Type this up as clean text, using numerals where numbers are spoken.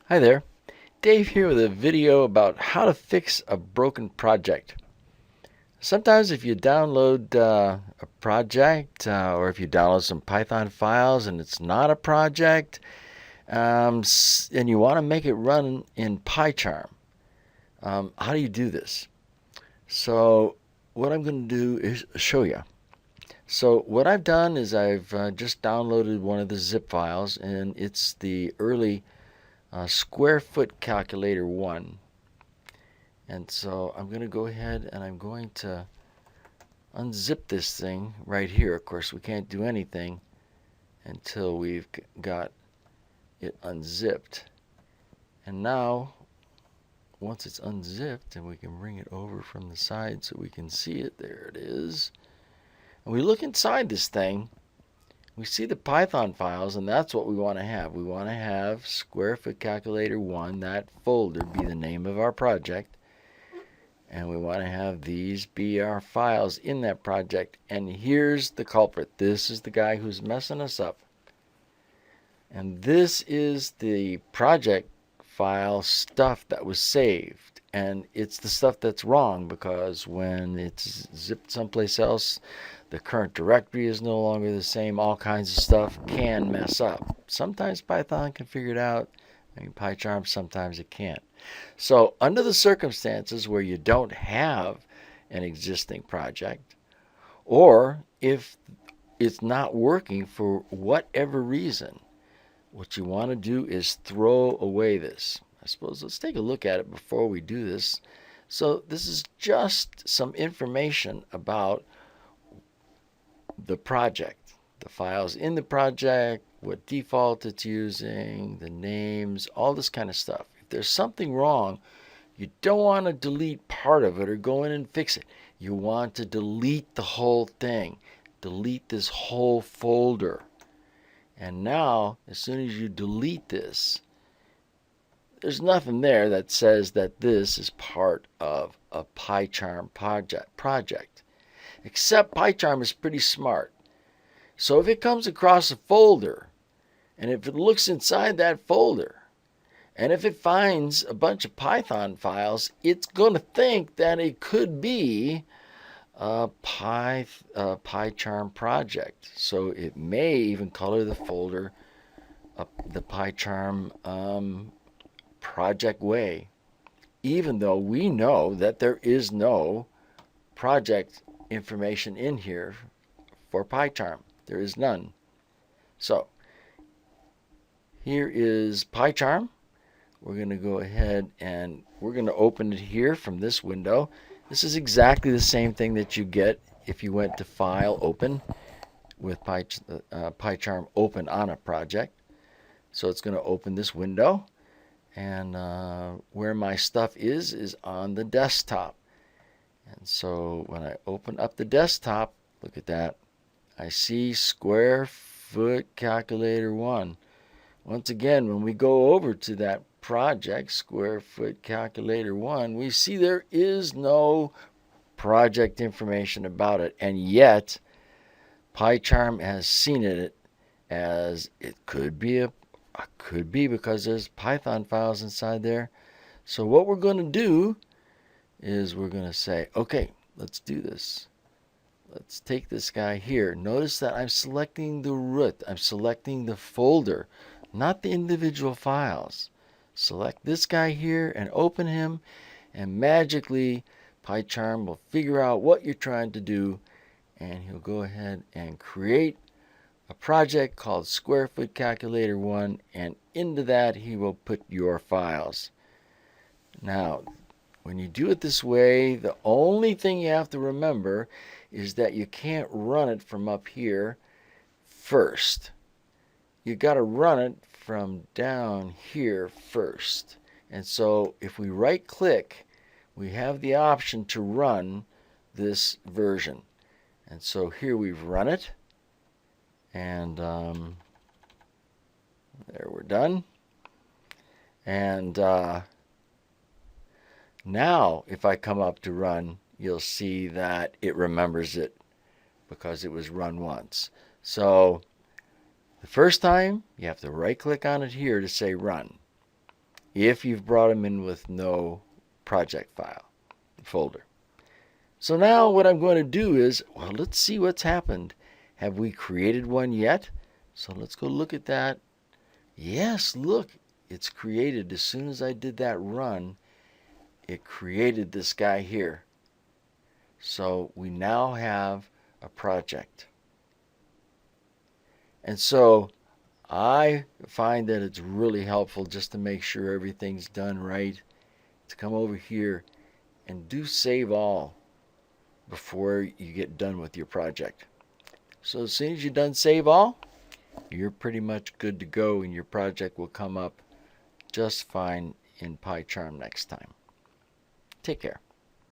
Hi there, Dave here with a video about how to fix a broken project. Sometimes if you download a project or if you download some Python files and it's not a project and you want to make it run in PyCharm, how do you do this? So what I'm going to do is show you. So what I've done is I've just downloaded one of the zip files, and it's the early square foot calculator 1. And so I'm going to go ahead and I'm going to unzip this thing right here. Of course, we can't do anything until we've got it unzipped. And now, once it's unzipped, and we can bring it over from the side so we can see it. There it is. And we look inside this thing, we see the Python files, and that's what we want to have. We want to have square foot calculator 1, that folder, be the name of our project. And we want to have these be our files in that project. And here's the culprit. This is the guy who's messing us up. And this is the project file stuff that was saved. And it's the stuff that's wrong, because when it's zipped someplace else, the current directory is no longer the same. All kinds of stuff can mess up. Sometimes Python can figure it out. PyCharm, sometimes it can't. So under the circumstances where you don't have an existing project, or if it's not working for whatever reason, what you want to do is throw away this. I suppose let's take a look at it before we do this. So this is just some information about the project, the files in the project, what default it's using, the names, all this kind of stuff. If there's something wrong, you don't want to delete part of it or go in and fix it. You want to delete the whole thing. Delete this whole folder. And now, as soon as you delete this, there's nothing there that says that this is part of a PyCharm project. Except PyCharm is pretty smart. So if it comes across a folder, and if it looks inside that folder, and if it finds a bunch of Python files, it's going to think that it could be a PyCharm project. So it may even color the folder the PyCharm project way, even though we know that there is no project information in here for PyCharm. There is none. So here is PyCharm. We're going to go ahead and we're going to open it here from this window. This is exactly the same thing that you get if you went to File, Open, with PyCharm open on a project. So it's going to open this window, and where my stuff is on the desktop. And so when I open up the desktop, look at that, I see square foot calculator 1. Once again, when we go over to that project, square foot calculator 1, we see there is no project information about it. And yet, PyCharm has seen it as it could be because there's Python files inside there. So what we're going to do is we're going to say, okay, let's do this. Let's take this guy here. Notice that I'm selecting the root. I'm selecting the folder, not the individual files. Select this guy here and open him, and magically PyCharm will figure out what you're trying to do, and he'll go ahead and create a project called Square Foot Calculator 1, and into that he will put your files. Now, when you do it this way, the only thing you have to remember is that you can't run it from up here first. You got to run it from down here first. And so if we right click, we have the option to run this version. And so here we've run it, and there, we're done. And now if I come up to run, you'll see that it remembers it because it was run once. So the first time, you have to right click on it here to say run. if you've brought them in with no project file folder. So now what I'm going to do is, well, let's see what's happened. Have we created one yet? So let's go look at that. Yes, look, it's created. As soon as I did that run, it created this guy here. So we now have a project. And so I find that it's really helpful just to make sure everything's done right, to come over here and do save all before you get done with your project. So as soon as you're done save all, you're pretty much good to go, and your project will come up just fine in PyCharm next time. Take care.